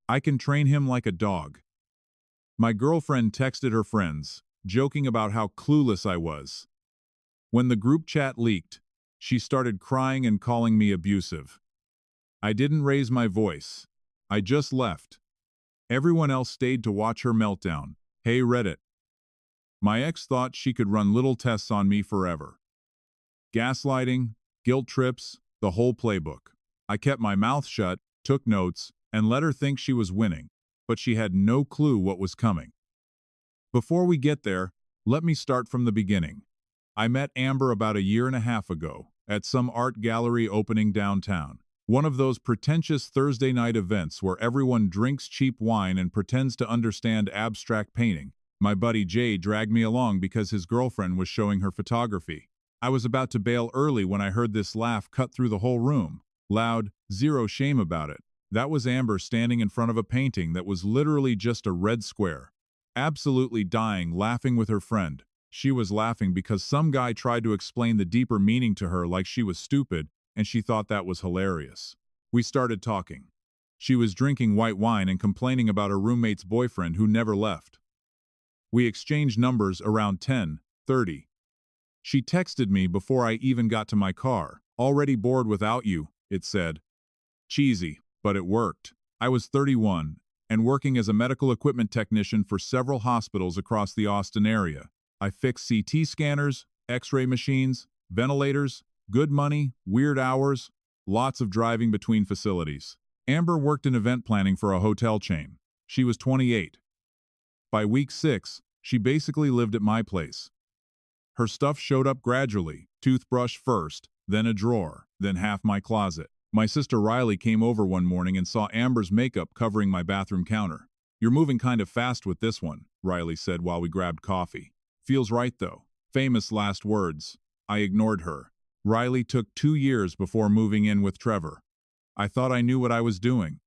I can train him like a dog. My girlfriend texted her friends, joking about how clueless I was. When the group chat leaked, she started crying and calling me abusive. I didn't raise my voice. I just left. Everyone else stayed to watch her meltdown. Hey Reddit. My ex thought she could run little tests on me forever. Gaslighting, guilt trips, the whole playbook. I kept my mouth shut, took notes, and let her think she was winning, but she had no clue what was coming. Before we get there, let me start from the beginning. I met Amber about a year and a half ago, at some art gallery opening downtown. One of those pretentious Thursday night events where everyone drinks cheap wine and pretends to understand abstract painting. My buddy Jay dragged me along because his girlfriend was showing her photography. I was about to bail early when I heard this laugh cut through the whole room. Loud, zero shame about it. That was Amber standing in front of a painting that was literally just a red square. Absolutely dying, laughing with her friend. She was laughing because some guy tried to explain the deeper meaning to her like she was stupid, and she thought that was hilarious. We started talking. She was drinking white wine and complaining about her roommate's boyfriend who never left. We exchanged numbers around 10:30. She texted me before I even got to my car. Already bored without you, it said. Cheesy, but it worked. I was 31 and working as a medical equipment technician for several hospitals across the Austin area. I fixed CT scanners, X-ray machines, ventilators, good money, weird hours, lots of driving between facilities. Amber worked in event planning for a hotel chain. She was 28. By week 6, she basically lived at my place. Her stuff showed up gradually, toothbrush first, then a drawer, then half my closet. My sister Riley came over one morning and saw Amber's makeup covering my bathroom counter. You're moving kind of fast with this one, Riley said while we grabbed coffee. Feels right though. Famous last words. I ignored her. Riley took 2 years before moving in with Trevor. I thought I knew what I was doing.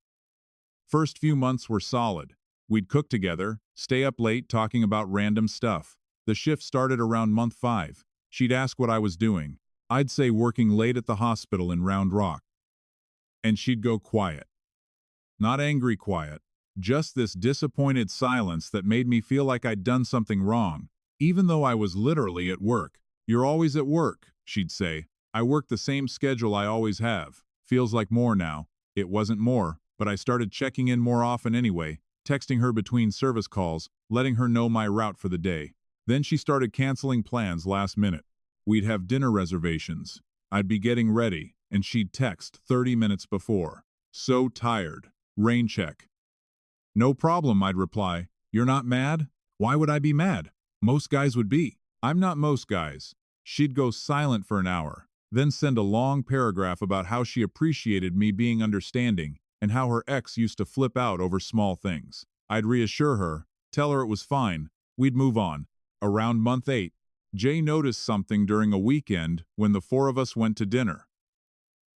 First few months were solid. We'd cook together, stay up late talking about random stuff. The shift started around month 5. She'd ask what I was doing. I'd say working late at the hospital in Round Rock. And she'd go quiet. Not angry quiet, just this disappointed silence that made me feel like I'd done something wrong, even though I was literally at work. You're always at work, she'd say. I work the same schedule I always have. Feels like more now. It wasn't more, but I started checking in more often anyway, texting her between service calls, letting her know my route for the day. Then she started canceling plans last minute. We'd have dinner reservations. I'd be getting ready, and she'd text 30 minutes before. So tired. Rain check. No problem, I'd reply. You're not mad? Why would I be mad? Most guys would be. I'm not most guys. She'd go silent for an hour, then send a long paragraph about how she appreciated me being understanding and how her ex used to flip out over small things. I'd reassure her, tell her it was fine. We'd move on. Around month 8, Jay noticed something during a weekend when the 4 of us went to dinner.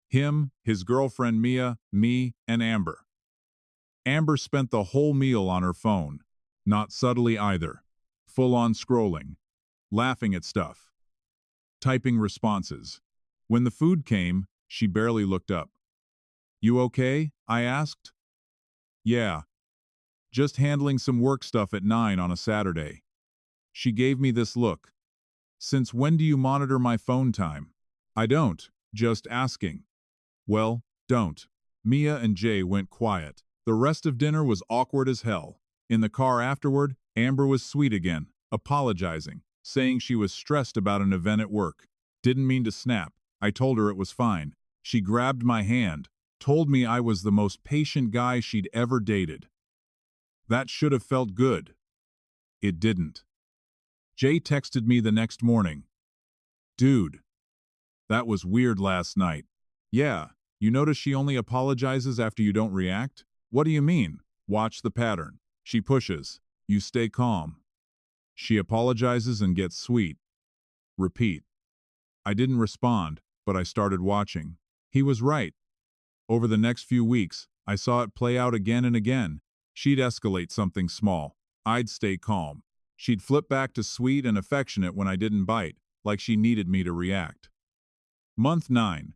Him, his girlfriend Mia, me, and Amber. Amber spent the whole meal on her phone. Not subtly either. Full-on scrolling. Laughing at stuff. Typing responses. When the food came, she barely looked up. You okay? I asked. Yeah. Just handling some work stuff at 9 on a Saturday. She gave me this look. Since when do you monitor my phone time? I don't. Just asking. Well, don't. Mia and Jay went quiet. The rest of dinner was awkward as hell. In the car afterward, Amber was sweet again, apologizing, saying she was stressed about an event at work. Didn't mean to snap. I told her it was fine. She grabbed my hand, told me I was the most patient guy she'd ever dated. That should have felt good. It didn't. Jay texted me the next morning. Dude, that was weird last night. Yeah, you notice she only apologizes after you don't react? What do you mean? Watch the pattern. She pushes. You stay calm. She apologizes and gets sweet. Repeat. I didn't respond, but I started watching. He was right. Over the next few weeks, I saw it play out again and again. She'd escalate something small. I'd stay calm. She'd flip back to sweet and affectionate when I didn't bite, like she needed me to react. Month 9.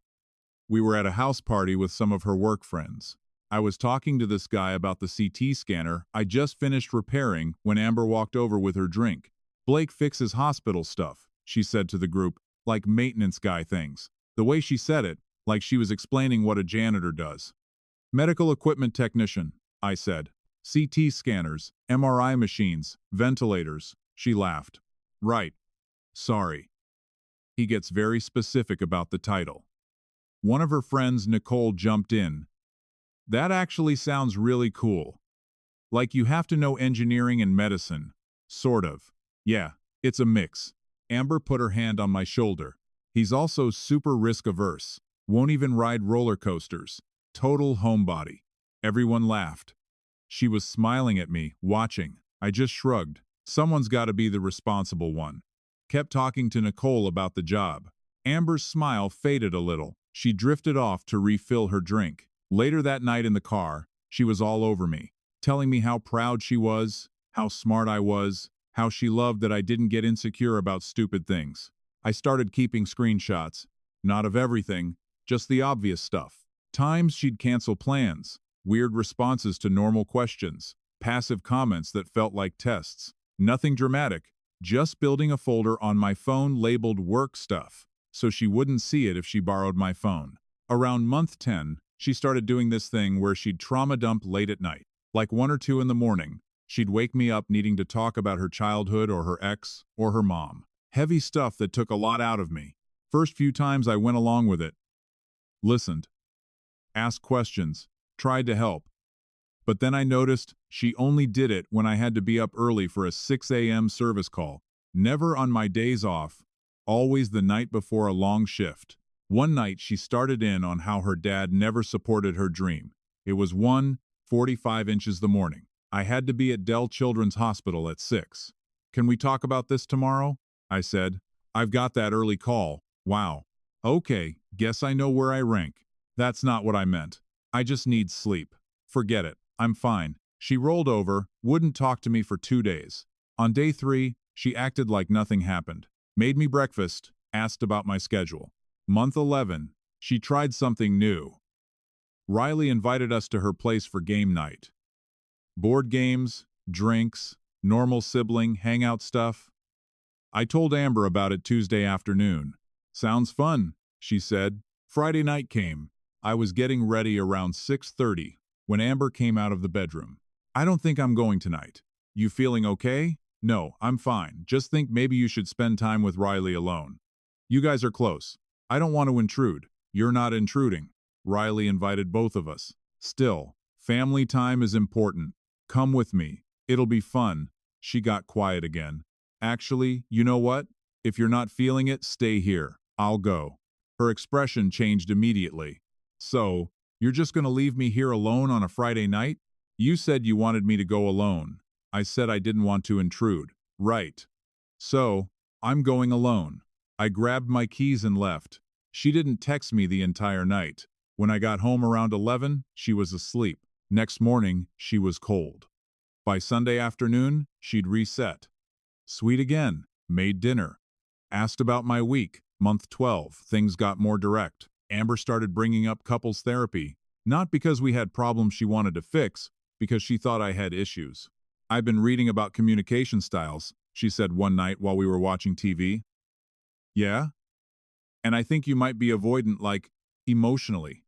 We were at a house party with some of her work friends. I was talking to this guy about the CT scanner I just finished repairing when Amber walked over with her drink. Blake fixes hospital stuff, she said to the group, like maintenance guy things. The way she said it, like she was explaining what a janitor does. Medical equipment technician, I said. CT scanners, MRI machines, ventilators, she laughed. Right. Sorry. He gets very specific about the title. One of her friends, Nicole, jumped in. That actually sounds really cool. Like you have to know engineering and medicine. Sort of. Yeah, it's a mix. Amber put her hand on my shoulder. He's also super risk-averse. Won't even ride roller coasters. Total homebody. Everyone laughed. She was smiling at me, watching. I just shrugged. Someone's got to be the responsible one. Kept talking to Nicole about the job. Amber's smile faded a little. She drifted off to refill her drink. Later that night in the car, she was all over me, telling me how proud she was, how smart I was, how she loved that I didn't get insecure about stupid things. I started keeping screenshots. Not of everything, just the obvious stuff. Times she'd cancel plans, weird responses to normal questions, passive comments that felt like tests. Nothing dramatic, just building a folder on my phone labeled work stuff, so she wouldn't see it if she borrowed my phone. Around month 10, she started doing this thing where she'd trauma dump late at night. Like 1 or 2 in the morning, she'd wake me up needing to talk about her childhood or her ex or her mom. Heavy stuff that took a lot out of me. First few times I went along with it. Listened. Asked questions. Tried to help. But then I noticed she only did it when I had to be up early for a 6 a.m. service call. Never on my days off. Always the night before a long shift. One night she started in on how her dad never supported her dream. It was 1:45 inches the morning. I had to be at Dell Children's Hospital at 6. Can we talk about this tomorrow? I said. I've got that early call. Wow. Okay, guess I know where I rank. That's not what I meant. I just need sleep. Forget it. I'm fine. She rolled over, wouldn't talk to me for 2 days. On day 3, she acted like nothing happened. Made me breakfast, asked about my schedule. Month 11, she tried something new. Riley invited us to her place for game night. Board games, drinks, normal sibling hangout stuff. I told Amber about it Tuesday afternoon. Sounds fun, she said. Friday night came. I was getting ready around 6:30 when Amber came out of the bedroom. I don't think I'm going tonight. You feeling okay? No, I'm fine. Just think maybe you should spend time with Riley alone. You guys are close. I don't want to intrude. You're not intruding. Riley invited both of us. Still, family time is important. Come with me. It'll be fun. She got quiet again. Actually, you know what? If you're not feeling it, stay here. I'll go. Her expression changed immediately. So, you're just going to leave me here alone on a Friday night? You said you wanted me to go alone. I said I didn't want to intrude. Right. So, I'm going alone. I grabbed my keys and left. She didn't text me the entire night. When I got home around 11, she was asleep. Next morning, she was cold. By Sunday afternoon, she'd reset. Sweet again. Made dinner. Asked about my week. Month 12, things got more direct. Amber started bringing up couples therapy, not because we had problems she wanted to fix, because she thought I had issues. I've been reading about communication styles, she said one night while we were watching TV. Yeah? And I think you might be avoidant, like, emotionally.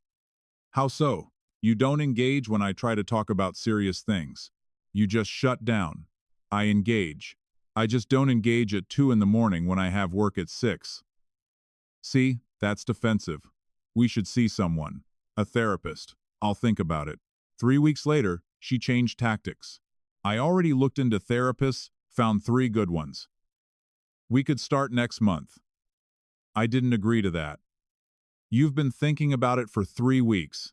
How so? You don't engage when I try to talk about serious things. You just shut down. I engage. I just don't engage at 2 in the morning when I have work at 6. See, that's defensive. We should see someone. A therapist. I'll think about it. 3 weeks later, she changed tactics. I already looked into therapists, found 3 good ones. We could start next month. I didn't agree to that. You've been thinking about it for 3 weeks.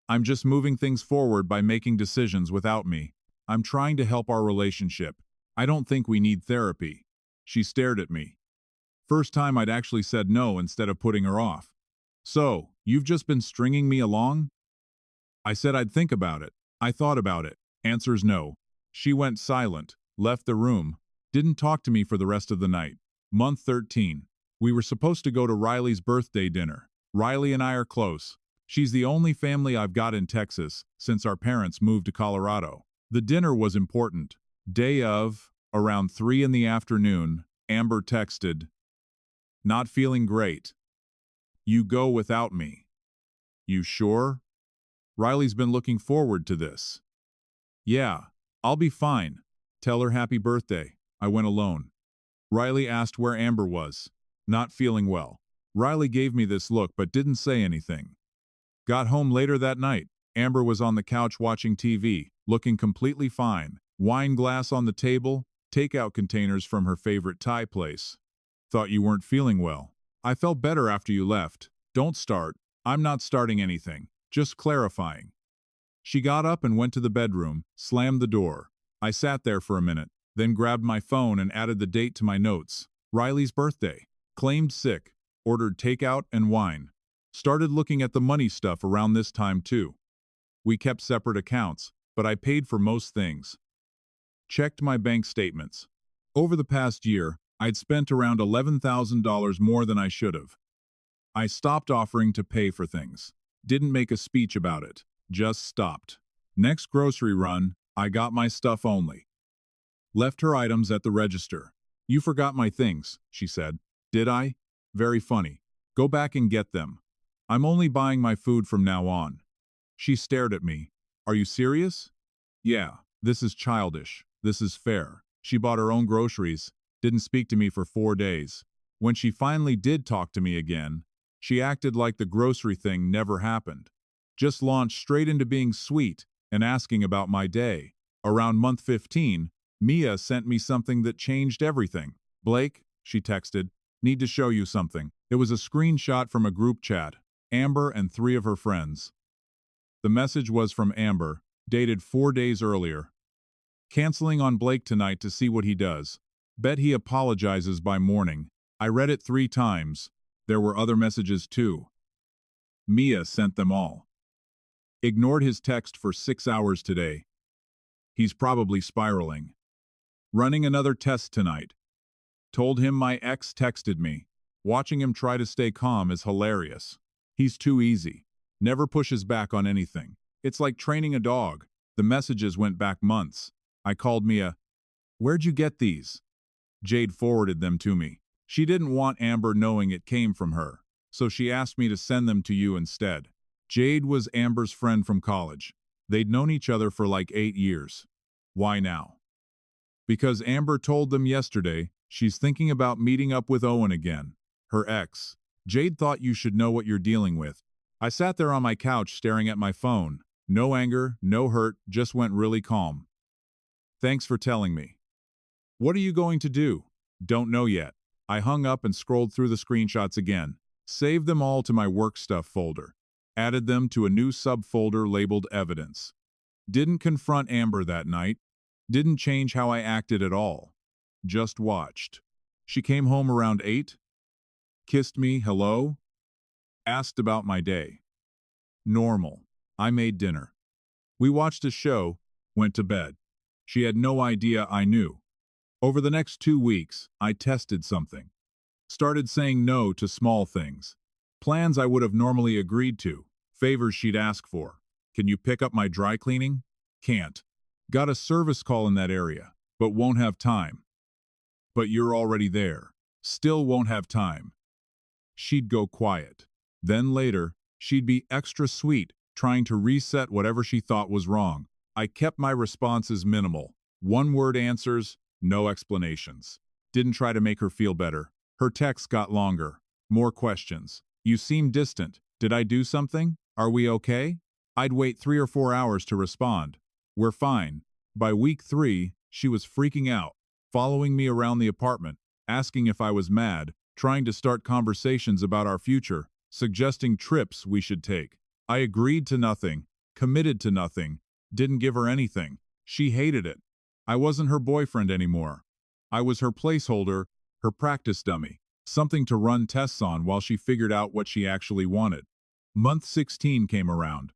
I'm just moving things forward by making decisions without me. I'm trying to help our relationship. I don't think we need therapy. She stared at me. First time I'd actually said no instead of putting her off. So, you've just been stringing me along? I said I'd think about it. I thought about it. Answers no. She went silent, left the room, didn't talk to me for the rest of the night. Month 13. We were supposed to go to Riley's birthday dinner. Riley and I are close. She's the only family I've got in Texas since our parents moved to Colorado. The dinner was important. Day of, around 3 in the afternoon, Amber texted, "Not feeling great. You go without me." "You sure?" "Riley's been looking forward to this." "Yeah, I'll be fine. Tell her happy birthday." I went alone. Riley asked where Amber was. "Not feeling well." Riley gave me this look but didn't say anything. Got home later that night. Amber was on the couch watching TV, looking completely fine. Wine glass on the table, takeout containers from her favorite Thai place. "Thought you weren't feeling well." "I felt better after you left." "Don't start." "I'm not starting anything. Just clarifying." She got up and went to the bedroom, slammed the door. I sat there for a minute, then grabbed my phone and added the date to my notes. Riley's birthday. Claimed sick. Ordered takeout and wine. Started looking at the money stuff around this time too. We kept separate accounts, but I paid for most things. Checked my bank statements. Over the past year, I'd spent around $11,000 more than I should have. I stopped offering to pay for things. Didn't make a speech about it. Just stopped. Next grocery run, I got my stuff only. Left her items at the register. "You forgot my things," she said. "Did I? Very funny. Go back and get them. I'm only buying my food from now on." She stared at me. "Are you serious?" "Yeah, this is childish. This is fair." She bought her own groceries, didn't speak to me for 4 days. When she finally did talk to me again, she acted like the grocery thing never happened. Just launched straight into being sweet and asking about my day. Around month 15, Mia sent me something that changed everything. "Blake," she texted, "need to show you something." It was a screenshot from a group chat, Amber and 3 of her friends. The message was from Amber, dated 4 days earlier. "Canceling on Blake tonight to see what he does. Bet he apologizes by morning." I read it 3 times. There were other messages too. Mia sent them all. "Ignored his text for 6 hours today. He's probably spiraling. Running another test tonight. Told him my ex texted me. Watching him try to stay calm is hilarious. He's too easy. Never pushes back on anything. It's like training a dog." The messages went back months. I called Mia. "Where'd you get these?" Jade forwarded them to me. She didn't want Amber knowing it came from her, so she asked me to send them to you instead. Jade was Amber's friend from college. They'd known each other for like 8 years. Why now? Because Amber told them yesterday she's thinking about meeting up with Owen again, her ex. Jade thought you should know what you're dealing with. I sat there on my couch staring at my phone. No anger, no hurt, just went really calm. "Thanks for telling me." "What are you going to do?" "Don't know yet." I hung up and scrolled through the screenshots again. Saved them all to my work stuff folder. Added them to a new subfolder labeled evidence. Didn't confront Amber that night. Didn't change how I acted at all. Just watched. She came home around 8. Kissed me, hello. Asked about my day. Normal. I made dinner. We watched a show, went to bed. She had no idea I knew. Over the next 2 weeks, I tested something. Started saying no to small things. Plans I would have normally agreed to. Favors she'd ask for. "Can you pick up my dry cleaning?" Can't. Got a service call in that area, but won't have time. "But you're already there." Still won't have time. She'd go quiet. Then later, she'd be extra sweet, trying to reset whatever she thought was wrong. I kept my responses minimal. 1-word answers, no explanations. Didn't try to make her feel better. Her texts got longer. More questions. "You seem distant. Did I do something? Are we okay?" I'd wait 3 or 4 hours to respond. "We're fine." By week 3, she was freaking out, following me around the apartment, asking if I was mad, trying to start conversations about our future, suggesting trips we should take. I agreed to nothing, committed to nothing, didn't give her anything. She hated it. I wasn't her boyfriend anymore. I was her placeholder, her practice dummy, something to run tests on while she figured out what she actually wanted. Month 16 came around.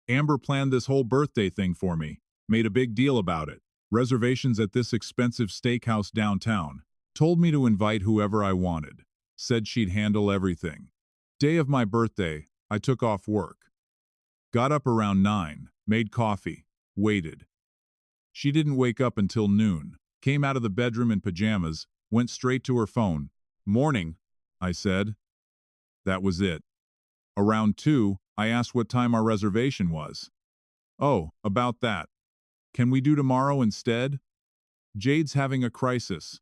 Amber planned this whole birthday thing for me, made a big deal about it. Reservations at this expensive steakhouse downtown. Told me to invite whoever I wanted. Said she'd handle everything. Day of my birthday, I took off work. Got up around 9, made coffee, waited. She didn't wake up until noon, came out of the bedroom in pajamas, went straight to her phone. Morning, I said. That was it. Around 2, I asked what time our reservation was. Oh, about that. Can we do tomorrow instead? Jade's having a crisis.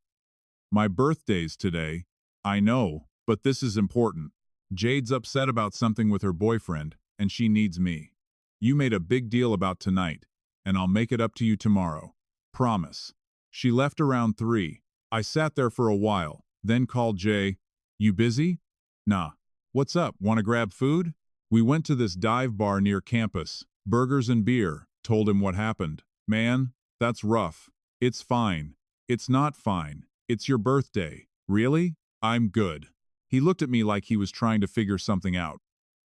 My birthday's today. I know, but this is important. Jade's upset about something with her boyfriend, and she needs me. You made a big deal about tonight, and I'll make it up to you tomorrow. Promise. She left around 3. I sat there for a while, then called Jay. You busy? Nah. What's up? Want to grab food? We went to this dive bar near campus. Burgers and beer. Told him what happened. Man, that's rough. It's fine. It's not fine. It's your birthday. Really? I'm good. He looked at me like he was trying to figure something out.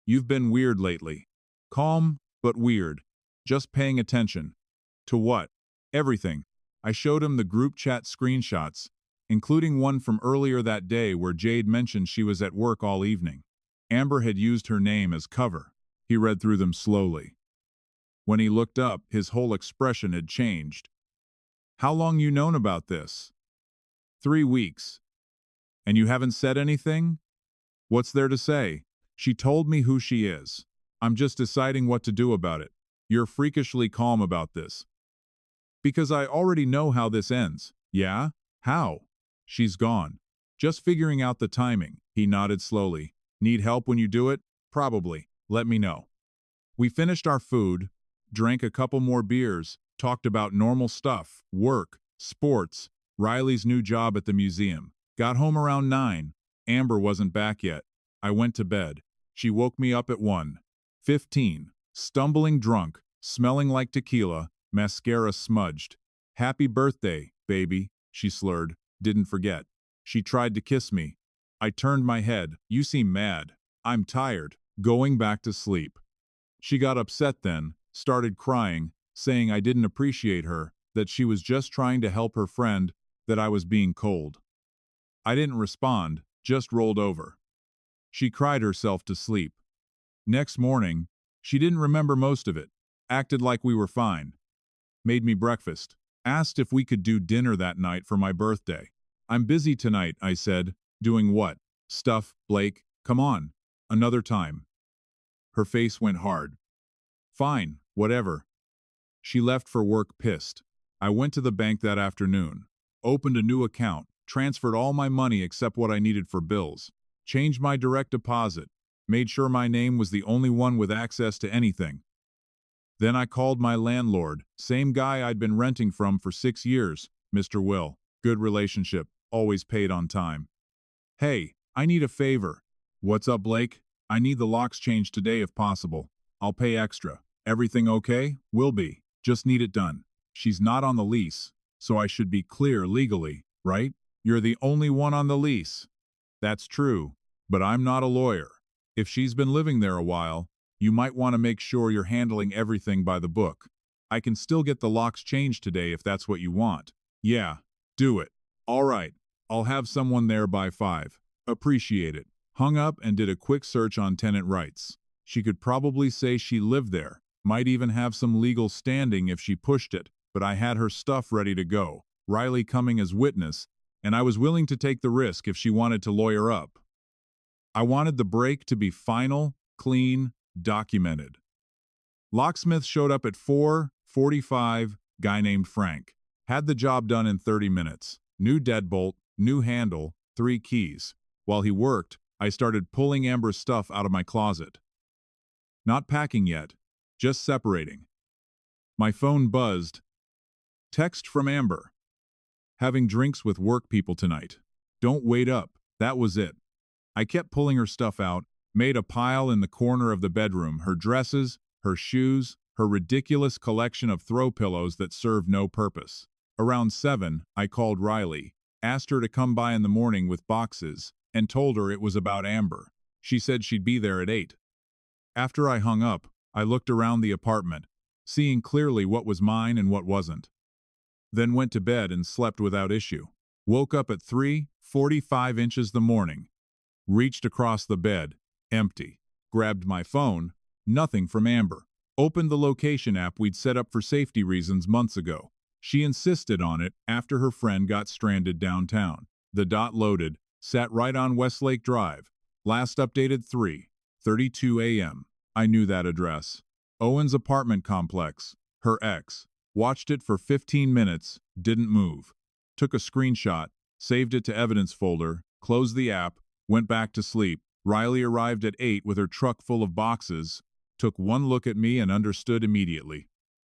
You've been weird lately. Calm, but weird. Just paying attention. To what? Everything. I showed him the group chat screenshots, including one from earlier that day where Jade mentioned she was at work all evening. Amber had used her name as cover. He read through them slowly. When he looked up, his whole expression had changed. How long you known about this? 3 weeks. And you haven't said anything? What's there to say? She told me who she is. I'm just deciding what to do about it. You're freakishly calm about this. Because I already know how this ends. Yeah? How? She's gone. Just figuring out the timing. He nodded slowly. Need help when you do it? Probably. Let me know. We finished our food, drank a couple more beers, talked about normal stuff, work, sports, Riley's new job at the museum. Got home around 9. Amber wasn't back yet. I went to bed. She woke me up at 1:15, stumbling drunk, smelling like tequila, mascara smudged. Happy birthday, baby, she slurred. Didn't forget. She tried to kiss me. I turned my head. You seem mad. I'm tired. Going back to sleep. She got upset then, started crying, saying I didn't appreciate her, that she was just trying to help her friend, that I was being cold. I didn't respond, just rolled over. She cried herself to sleep. Next morning, she didn't remember most of it, acted like we were fine. Made me breakfast, asked if we could do dinner that night for my birthday. I'm busy tonight, I said. Doing what? Stuff, Blake, come on. Another time. Her face went hard. Fine, whatever. She left for work pissed. I went to the bank that afternoon, opened a new account, transferred all my money except what I needed for bills, changed my direct deposit, made sure my name was the only one with access to anything. Then I called my landlord, same guy I'd been renting from for 6 years, Mr. Will. Good relationship, always paid on time. Hey, I need a favor. What's up, Blake? I need the locks changed today if possible. I'll pay extra. Everything okay? Will be. Just need it done. She's not on the lease, so I should be clear legally, right? You're the only one on the lease. That's true, but I'm not a lawyer. If she's been living there a while, you might want to make sure you're handling everything by the book. I can still get the locks changed today if that's what you want. Yeah, do it. All right, I'll have someone there by 5. Appreciate it. Hung up and did a quick search on tenant rights. She could probably say she lived there, might even have some legal standing if she pushed it, but I had her stuff ready to go, Riley coming as witness, and I was willing to take the risk if she wanted to lawyer up. I wanted the break to be final, clean, documented. Locksmith showed up at 4:45, guy named Frank. Had the job done in 30 minutes. New deadbolt, new handle, 3 keys. While he worked, I started pulling Amber's stuff out of my closet. Not packing yet, just separating. My phone buzzed. Text from Amber. Having drinks with work people tonight. Don't wait up. That was it. I kept pulling her stuff out, made a pile in the corner of the bedroom, her dresses, her shoes, her ridiculous collection of throw pillows that served no purpose. Around 7, I called Riley, asked her to come by in the morning with boxes, and told her it was about Amber. She said she'd be there at 8. After I hung up, I looked around the apartment, seeing clearly what was mine and what wasn't. Then went to bed and slept without issue. Woke up at 3:45 inches the morning. Reached across the bed, empty. Grabbed my phone, nothing from Amber. Opened the location app we'd set up for safety reasons months ago. She insisted on it after her friend got stranded downtown. The dot loaded, sat right on Westlake Drive. Last updated 3:32 a.m. I knew that address. Owen's apartment complex. Her ex. Watched it for 15 minutes, didn't move. Took a screenshot, saved it to evidence folder, closed the app, went back to sleep. Riley arrived at 8 with her truck full of boxes, took one look at me and understood immediately.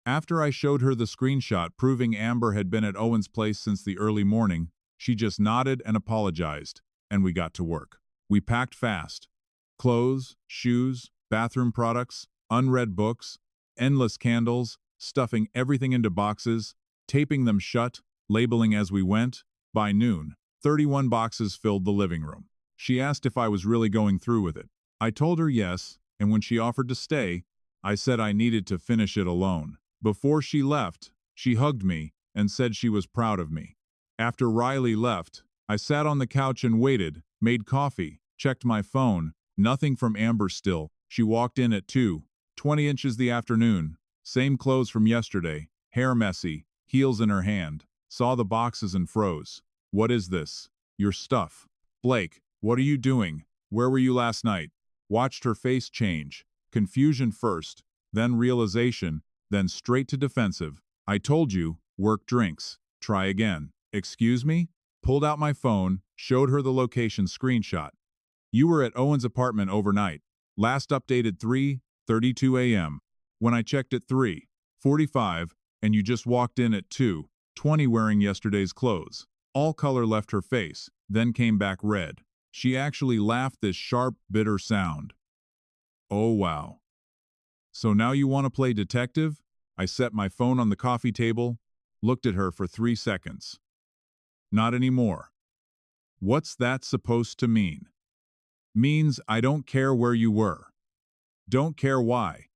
After I showed her the screenshot proving Amber had been at Owen's place since the early morning, she just nodded and apologized, and we got to work. We packed fast. Clothes, shoes, bathroom products, unread books, endless candles, stuffing everything into boxes, taping them shut, labeling as we went. By noon, 31 boxes filled the living room. She asked if I was really going through with it. I told her yes, and when she offered to stay, I said I needed to finish it alone. Before she left, she hugged me and said she was proud of me. After Riley left, I sat on the couch and waited, made coffee, checked my phone. Nothing from Amber still. She walked in at 2:20 inches the afternoon. Same clothes from yesterday, hair messy, heels in her hand. Saw the boxes and froze. What is this? Your stuff. Blake, what are you doing? Where were you last night? Watched her face change. Confusion first, then realization, then straight to defensive. I told you, work drinks. Try again. Excuse me? Pulled out my phone, showed her the location screenshot. You were at Owen's apartment overnight. Last updated 3:32 a.m. When I checked at 3:45, and you just walked in at 2:20 wearing yesterday's clothes. All color left her face, then came back red. She actually laughed this sharp, bitter sound. Oh wow. So now you want to play detective? I set my phone on the coffee table, looked at her for 3 seconds. Not anymore. What's that supposed to mean? Means I don't care where you were. Don't care why.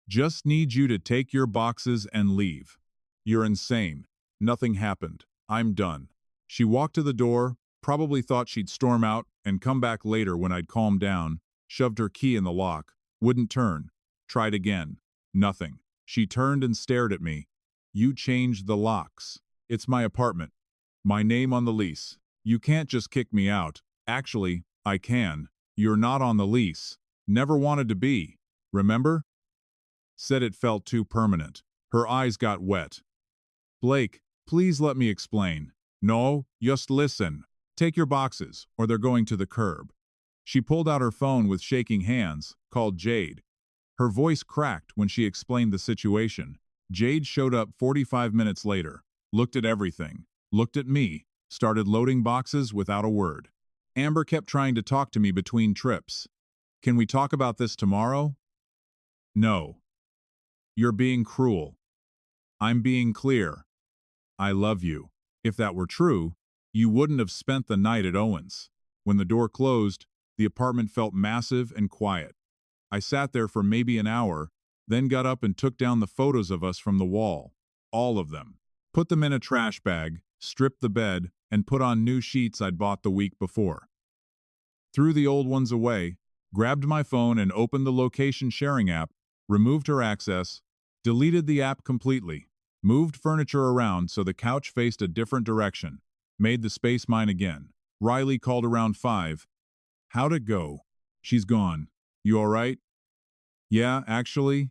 Just need you to take your boxes and leave. You're insane. Nothing happened. I'm done. She walked to the door, probably thought she'd storm out and come back later when I'd calmed down, shoved her key in the lock, wouldn't turn. Tried again. Nothing. She turned and stared at me. You changed the locks. It's my apartment. My name on the lease. You can't just kick me out. Actually, I can. You're not on the lease. Never wanted to be. Remember? Said it felt too permanent. Her eyes got wet. Blake, please let me explain. No, just listen. Take your boxes, or they're going to the curb. She pulled out her phone with shaking hands, called Jade. Her voice cracked when she explained the situation. Jade showed up 45 minutes later, looked at everything, looked at me, started loading boxes without a word. Amber kept trying to talk to me between trips. Can we talk about this tomorrow? No. You're being cruel. I'm being clear. I love you. If that were true, you wouldn't have spent the night at Owen's. When the door closed, the apartment felt massive and quiet. I sat there for maybe an hour, then got up and took down the photos of us from the wall. All of them. Put them in a trash bag, stripped the bed, and put on new sheets I'd bought the week before. Threw the old ones away, grabbed my phone and opened the location sharing app, removed her access, deleted the app completely, moved furniture around so the couch faced a different direction, made the space mine again. Riley called around 5. How'd it go? She's gone. You all right? Yeah, actually.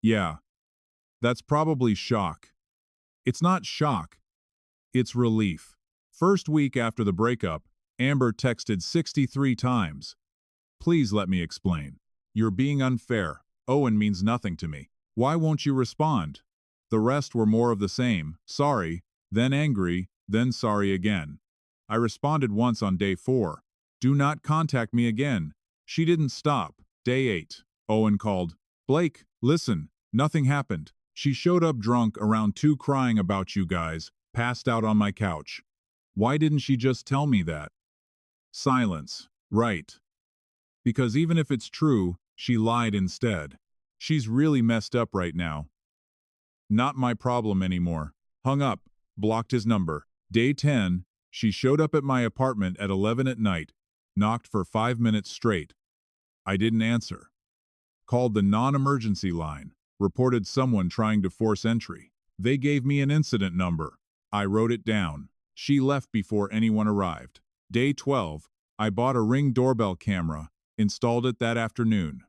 Yeah. That's probably shock. It's not shock. It's relief. First week after the breakup, Amber texted 63 times. Please let me explain. You're being unfair. Owen means nothing to me. Why won't you respond? The rest were more of the same. Sorry, then angry, then sorry again. I responded once on day 4. Do not contact me again. She didn't stop. Day 8. Owen called. Blake, listen, nothing happened. She showed up drunk around 2 crying about you guys, passed out on my couch. Why didn't she just tell me that? Silence. Right. Because even if it's true, she lied instead. She's really messed up right now. Not my problem anymore. Hung up. Blocked his number. Day 10, she showed up at my apartment at 11 at night. Knocked for 5 minutes straight. I didn't answer. Called the non-emergency line. reported someone trying to force entry. They gave me an incident number. I wrote it down. She left before anyone arrived. Day 12, I bought a Ring doorbell camera, installed it that afternoon.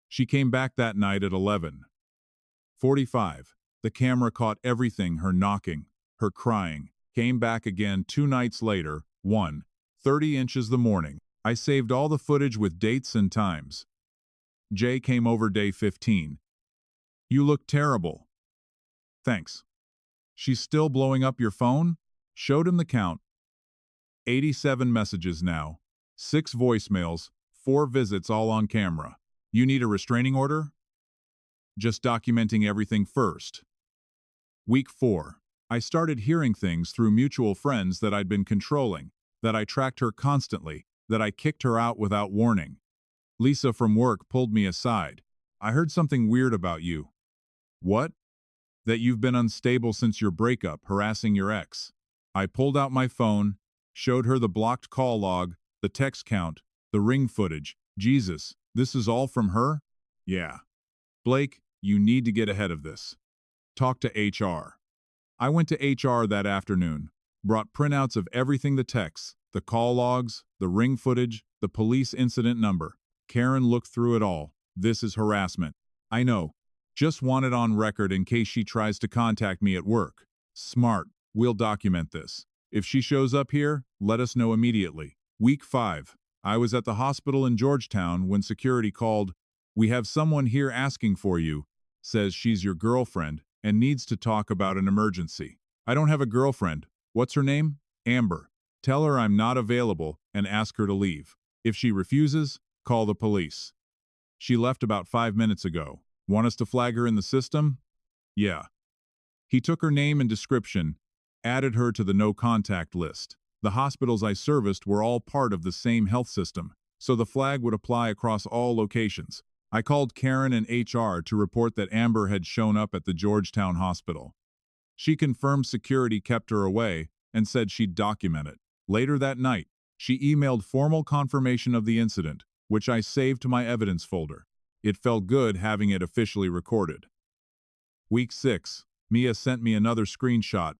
She came back that night at 11:45. The camera caught everything, her knocking, her crying. Came back again 2 nights later, 1:30 inches the morning. I saved all the footage with dates and times. Jay came over day 15. You look terrible. Thanks. She's still blowing up your phone? Showed him the count. 87 messages now. 6 voicemails, 4 visits all on camera. You need a restraining order? Just documenting everything first. Week 4. I started hearing things through mutual friends that I'd been controlling, that I tracked her constantly, that I kicked her out without warning. Lisa from work pulled me aside. I heard something weird about you. What? That you've been unstable since your breakup, harassing your ex. I pulled out my phone, showed her the blocked call log, the text count, the Ring footage. Jesus, this is all from her? Yeah. Blake, you need to get ahead of this. Talk to HR. I went to HR that afternoon, brought printouts of everything, the texts, the call logs, the Ring footage, the police incident number. Karen looked through it all. This is harassment. I know. Just want it on record in case she tries to contact me at work. Smart. We'll document this. If she shows up here, let us know immediately. Week 5. I was at the hospital in Georgetown when security called. We have someone here asking for you. Says she's your girlfriend and needs to talk about an emergency. I don't have a girlfriend. What's her name? Amber. Tell her I'm not available and ask her to leave. If she refuses, call the police. She left about 5 minutes ago. Want us to flag her in the system? Yeah. He took her name and description, added her to the no-contact list. The hospitals I serviced were all part of the same health system, so the flag would apply across all locations. I called Karen and HR to report that Amber had shown up at the Georgetown hospital. She confirmed security kept her away and said she'd document it. Later that night, she emailed formal confirmation of the incident, which I saved to my evidence folder. It felt good having it officially recorded. Week 6. Mia sent me another screenshot.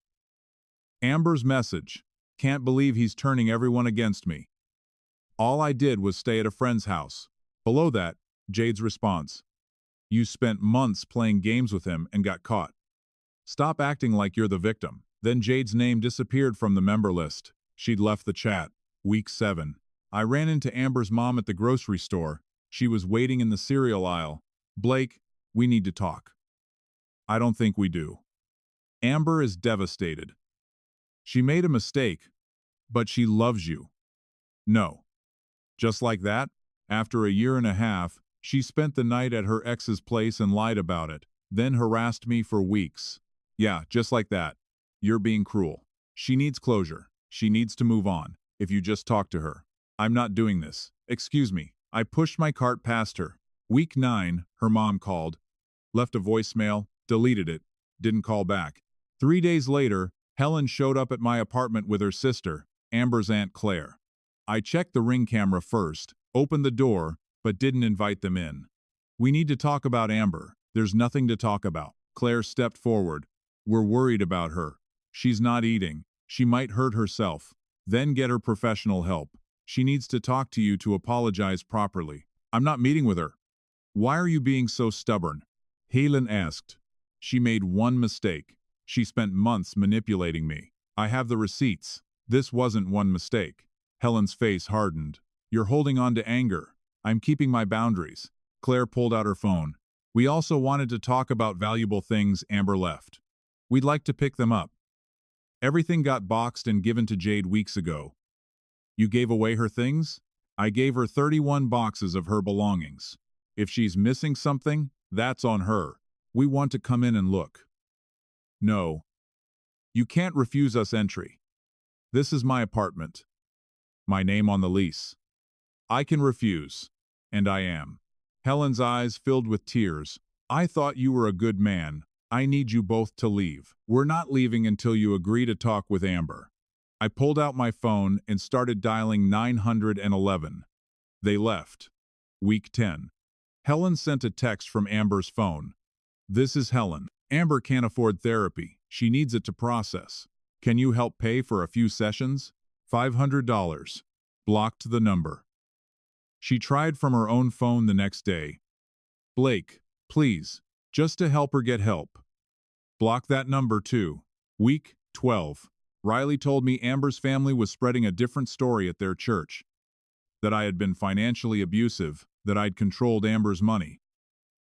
Amber's message. Can't believe he's turning everyone against me. All I did was stay at a friend's house. Below that, Jade's response. You spent months playing games with him and got caught. Stop acting like you're the victim. Then Jade's name disappeared from the member list. She'd left the chat. Week 7. I ran into Amber's mom at the grocery store. She was waiting in the cereal aisle. Blake, we need to talk. I don't think we do. Amber is devastated. She made a mistake, but she loves you. No. Just like that, after a year and a half, she spent the night at her ex's place and lied about it, then harassed me for weeks. Yeah, just like that. You're being cruel. She needs closure. She needs to move on. If you just talk to her. I'm not doing this. Excuse me. I pushed my cart past her. Week 9, her mom called. Left a voicemail, deleted it, didn't call back. 3 days later, Helen showed up at my apartment with her sister, Amber's Aunt Claire. I checked the Ring camera first, opened the door, but didn't invite them in. We need to talk about Amber. There's nothing to talk about. Claire stepped forward. We're worried about her. She's not eating. She might hurt herself. Then get her professional help. She needs to talk to you to apologize properly. I'm not meeting with her. Why are you being so stubborn? Helen asked. She made one mistake. She spent months manipulating me. I have the receipts. This wasn't one mistake. Helen's face hardened. You're holding on to anger. I'm keeping my boundaries. Claire pulled out her phone. We also wanted to talk about valuable things Amber left. We'd like to pick them up. Everything got boxed and given to Jade weeks ago. You gave away her things? I gave her 31 boxes of her belongings. If she's missing something, that's on her. We want to come in and look. No. You can't refuse us entry. This is my apartment. My name on the lease. I can refuse. And I am. Helen's eyes filled with tears. I thought you were a good man. I need you both to leave. We're not leaving until you agree to talk with Amber. I pulled out my phone and started dialing 911. They left. Week 10. Helen sent a text from Amber's phone. This is Helen. Amber can't afford therapy. She needs it to process. Can you help pay for a few sessions? $500. Blocked the number. She tried from her own phone the next day. Blake, please, just to help her get help. Block that number too. Week 12. Riley told me Amber's family was spreading a different story at their church. That I had been financially abusive, that I'd controlled Amber's money.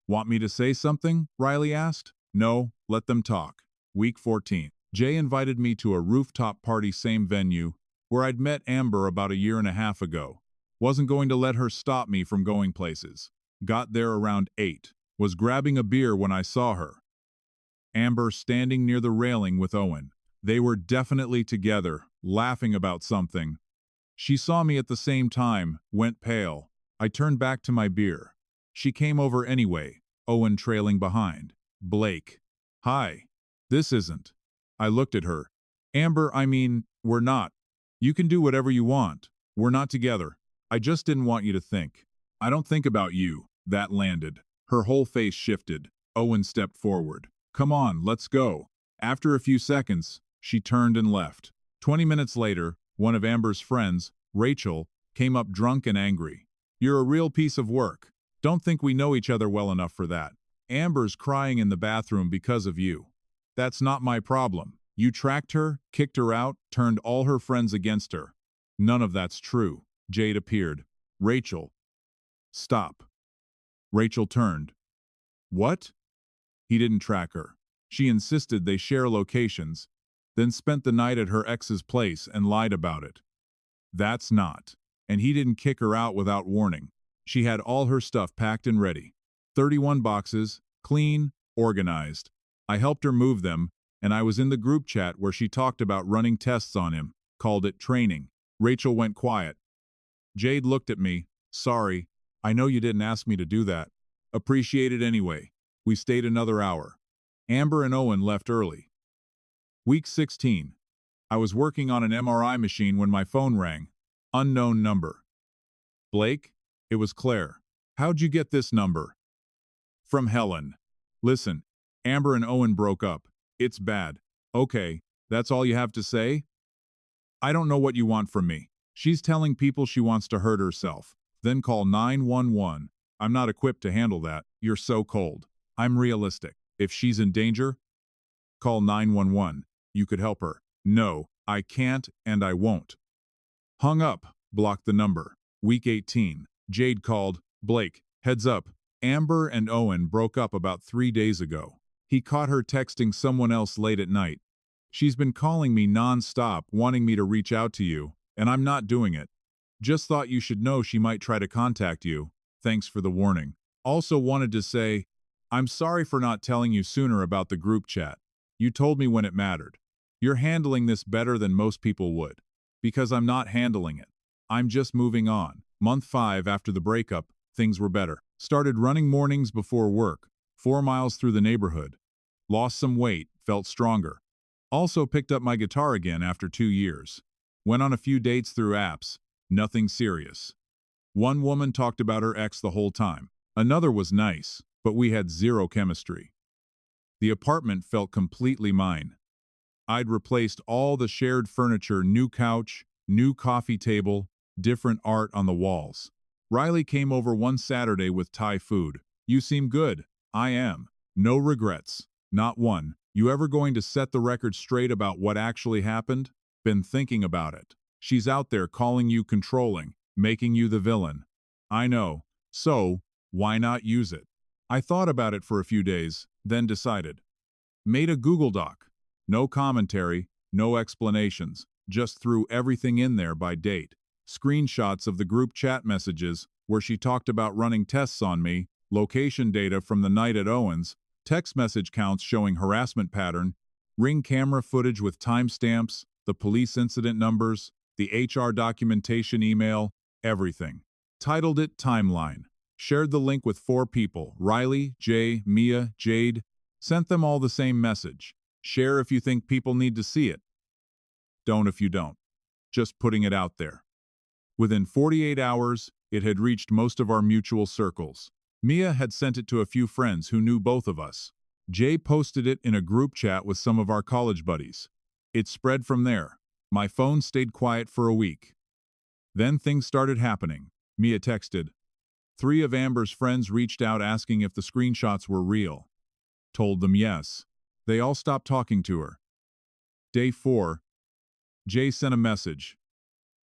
Want me to say something? Riley asked. No, let them talk. Week 14. Jay invited me to a rooftop party, same venue, where I'd met Amber about a year and a half ago. Wasn't going to let her stop me from going places. Got there around 8. Was grabbing a beer when I saw her. Amber standing near the railing with Owen. They were definitely together, laughing about something. She saw me at the same time, went pale. I turned back to my beer. She came over anyway, Owen trailing behind. Blake. Hi. This isn't. I looked at her. Amber, we're not. You can do whatever you want. We're not together. I just didn't want you to think. I don't think about you. That landed. Her whole face shifted. Owen stepped forward. Come on, let's go. After a few seconds, she turned and left. 20 minutes later, one of Amber's friends, Rachel, came up drunk and angry. You're a real piece of work. Don't think we know each other well enough for that. Amber's crying in the bathroom because of you. That's not my problem. You tracked her, kicked her out, turned all her friends against her. None of that's true. Jade appeared. Rachel. Stop. Rachel turned. What? He didn't track her. She insisted they share locations, then spent the night at her ex's place and lied about it. That's not. And he didn't kick her out without warning. She had all her stuff packed and ready. 31 boxes, clean, organized. I helped her move them, and I was in the group chat where she talked about running tests on him, called it training. Rachel went quiet. Jade looked at me. Sorry, I know you didn't ask me to do that. Appreciate it anyway. We stayed another hour. Amber and Owen left early. Week 16. I was working on an MRI machine when my phone rang. Unknown number. Blake? It was Claire. How'd you get this number? From Helen. Listen, Amber and Owen broke up. It's bad. Okay, that's all you have to say? I don't know what you want from me. She's telling people she wants to hurt herself. Then call 911. I'm not equipped to handle that. You're so cold. I'm realistic. If she's in danger, call 911. You could help her. No, I can't and I won't. Hung up. Blocked the number. Week 18. Jade called. Blake, heads up. Amber and Owen broke up about 3 days ago. He caught her texting someone else late at night. She's been calling me non-stop, wanting me to reach out to you, and I'm not doing it. Just thought you should know she might try to contact you. Thanks for the warning. Also wanted to say, I'm sorry for not telling you sooner about the group chat. You told me when it mattered. You're handling this better than most people would. Because I'm not handling it. I'm just moving on. Month 5 after the breakup, things were better. Started running mornings before work, 4 miles through the neighborhood. Lost some weight, felt stronger. Also picked up my guitar again after 2 years. Went on a few dates through apps, nothing serious. One woman talked about her ex the whole time. Another was nice, but we had zero chemistry. The apartment felt completely mine. I'd replaced all the shared furniture, new couch, new coffee table, different art on the walls. Riley came over one Saturday with Thai food. You seem good. I am. No regrets. Not one. You ever going to set the record straight about what actually happened? Been thinking about it. She's out there calling you controlling, making you the villain. I know. So, why not use it? I thought about it for a few days, then decided. Made a Google Doc. No commentary, no explanations, just threw everything in there by date. Screenshots of the group chat messages where she talked about running tests on me, location data from the night at Owen's, text message counts showing harassment pattern, Ring camera footage with timestamps, the police incident numbers, the HR documentation email, everything. Titled it Timeline. Shared the link with 4 people, Riley, Jay, Mia, Jade. Sent them all the same message. Share if you think people need to see it. Don't if you don't. Just putting it out there. Within 48 hours, it had reached most of our mutual circles. Mia had sent it to a few friends who knew both of us. Jay posted it in a group chat with some of our college buddies. It spread from there. My phone stayed quiet for a week. Then things started happening. Mia texted. 3 of Amber's friends reached out asking if the screenshots were real. Told them yes. They all stopped talking to her. Day 4. Jay sent a message.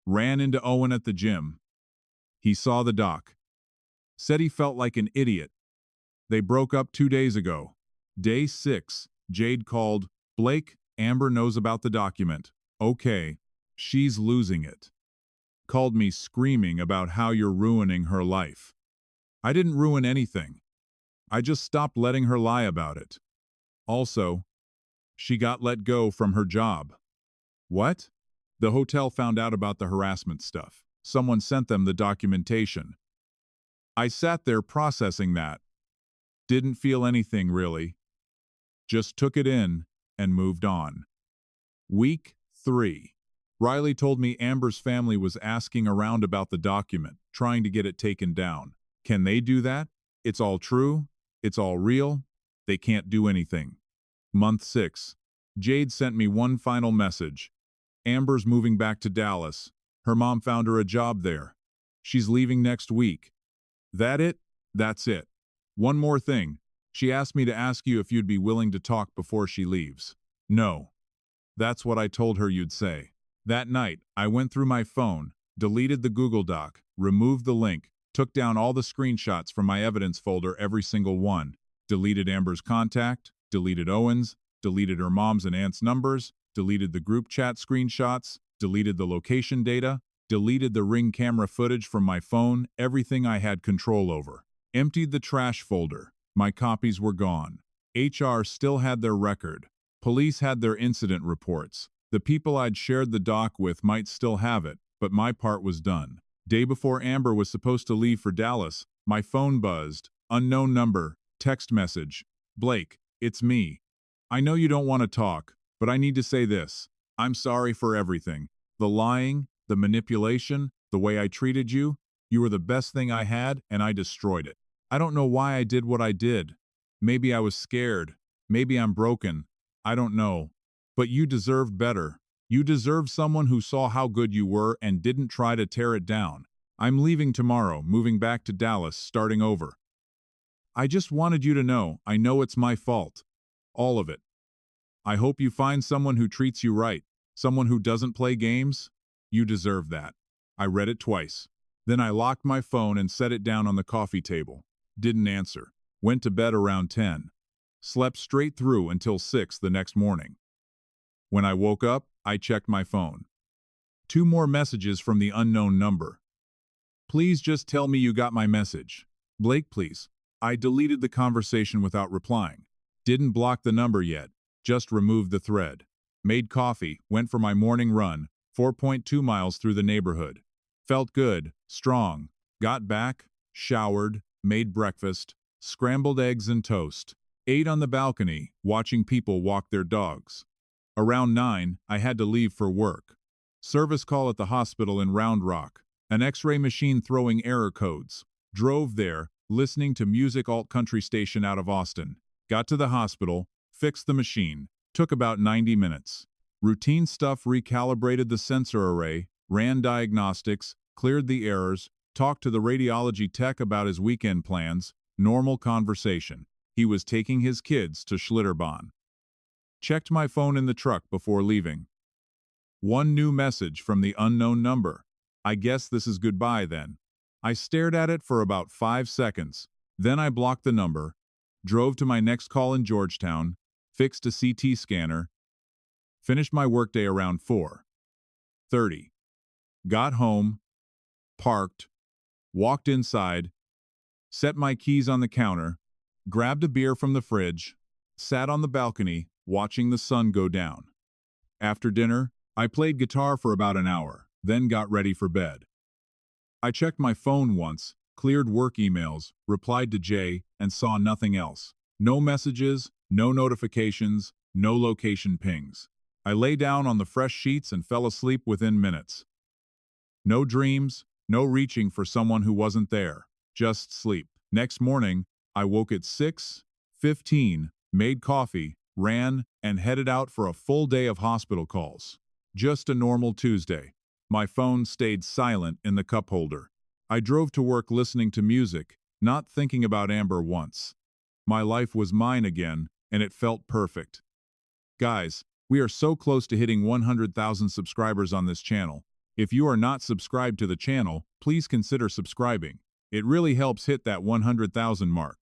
Ran into Owen at the gym. He saw the doc. Said he felt like an idiot. They broke up 2 days ago. Day 6. Jade called. Blake, Amber knows about the document. Okay. She's losing it. Called me screaming about how you're ruining her life. I didn't ruin anything. I just stopped letting her lie about it. Also, she got let go from her job. What? The hotel found out about the harassment stuff. Someone sent them the documentation. I sat there processing that. Didn't feel anything really. Just took it in and moved on. Week 3. Riley told me Amber's family was asking around about the document, trying to get it taken down. Can they do that? It's all true. It's all real. They can't do anything. Month 6. Jade sent me one final message. Amber's moving back to Dallas. Her mom found her a job there. She's leaving next week. That it? That's it. One more thing. She asked me to ask you if you'd be willing to talk before she leaves. No. That's what I told her you'd say. That night, I went through my phone, deleted the Google Doc, removed the link, took down all the screenshots from my evidence folder, every single one, deleted Amber's contact, deleted Owen's, deleted her mom's and aunt's numbers, deleted the group chat screenshots, deleted the location data, deleted the Ring camera footage from my phone, everything I had control over. Emptied the trash folder. My copies were gone. HR still had their record. Police had their incident reports. The people I'd shared the doc with might still have it, but my part was done. Day before Amber was supposed to leave for Dallas, my phone buzzed. Unknown number. Text message. Blake, it's me. I know you don't want to talk, but I need to say this. I'm sorry for everything. The lying, the manipulation, the way I treated you. You were the best thing I had, and I destroyed it. I don't know why I did what I did. Maybe I was scared. Maybe I'm broken. I don't know. But you deserved better. You deserved someone who saw how good you were and didn't try to tear it down. I'm leaving tomorrow, moving back to Dallas, starting over. I just wanted you to know, I know it's my fault. All of it. I hope you find someone who treats you right, someone who doesn't play games. You deserve that. I read it twice. Then I locked my phone and set it down on the coffee table. Didn't answer. Went to bed around 10. Slept straight through until 6 the next morning. When I woke up, I checked my phone. 2 more messages from the unknown number. Please just tell me you got my message. Blake, please. I deleted the conversation without replying. Didn't block the number yet. Just removed the thread. Made coffee, went for my morning run, 4.2 miles through the neighborhood. Felt good, strong. Got back, showered, made breakfast, scrambled eggs and toast. Ate on the balcony, watching people walk their dogs. Around 9, I had to leave for work. Service call at the hospital in Round Rock. An X-ray machine throwing error codes. Drove there, listening to music alt-country station out of Austin. Got to the hospital, fixed the machine. Took about 90 minutes. Routine stuff, recalibrated the sensor array, ran diagnostics, cleared the errors, talked to the radiology tech about his weekend plans. Normal conversation. He was taking his kids to Schlitterbahn. Checked my phone in the truck before leaving. One new message from the unknown number. I guess this is goodbye then. I stared at it for about 5 seconds. Then I blocked the number, drove to my next call in Georgetown, fixed a CT scanner, finished my workday around 4:30. Got home, parked, walked inside, set my keys on the counter, grabbed a beer from the fridge, sat on the balcony, watching the sun go down. After dinner, I played guitar for about an hour, then got ready for bed. I checked my phone once, cleared work emails, replied to Jay, and saw nothing else. No messages, no notifications, no location pings. I lay down on the fresh sheets and fell asleep within minutes. No dreams, no reaching for someone who wasn't there, just sleep. Next morning, I woke at 6:15, Made coffee, ran, and headed out for a full day of hospital calls. Just a normal Tuesday. My phone stayed silent in the cup holder. I drove to work listening to music, not thinking about Amber once. My life was mine again, and it felt perfect. Guys, we are so close to hitting 100,000 subscribers on this channel. If you are not subscribed to the channel, please consider subscribing. It really helps hit that 100,000 mark.